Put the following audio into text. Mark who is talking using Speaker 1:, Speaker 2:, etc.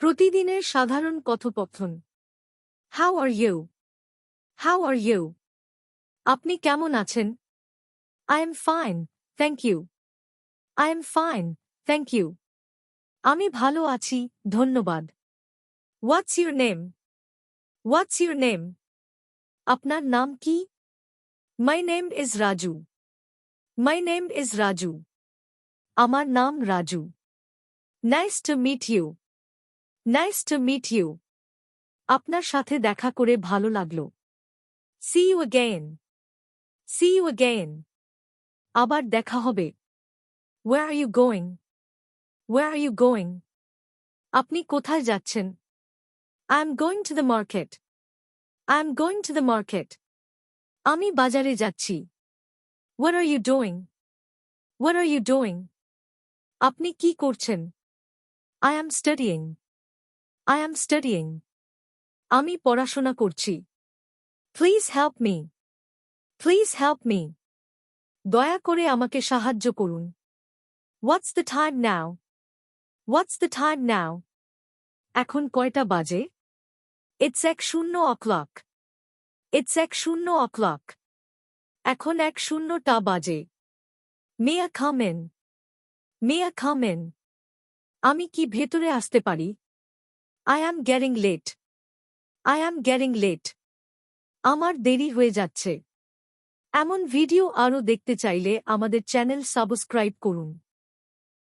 Speaker 1: প্রতিদিনের সাধারণ কথোপকথন। How are you? How are you? আপনি কেমন আছেন? I am fine, thank you. I am fine, thank you. আমি ভালো আছি, ধন্যবাদ। What's your name? What's your name? আপনার নাম কি? My name is Raju. My name is Raju. আমার নাম Raju. Nice to meet you. Nice to meet you. আপনার সাথে দেখা করে ভালো লাগলো। See you again. See you again. আবার দেখা হবে। Where are you going? Where are you going? আপনি কোথায় যাচ্ছেন? I am going to the market. I am going to the market. আমি বাজারে যাচ্ছি। What are you doing? What are you doing? আপনি কি করছেন? I am studying. I am studying. আমি পড়াশোনা করছি। Please help me. Please help me. দয়া করে আমাকে সাহায্য করুন। What's the time now? What's the time now? এখন কয়টা বাজে? It's 1:00 o'clock. It's 1:00 o'clock. এখন 1:00টা বাজে। May I come in? May I come in? আমি কি ভেতরে আসতে পারি? I am getting late. I am getting late. আমার দেরি হয়ে যাচ্ছে। এমন ভিডিও আরও দেখতে চাইলে আমাদের চ্যানেল সাবস্ক্রাইব করুন।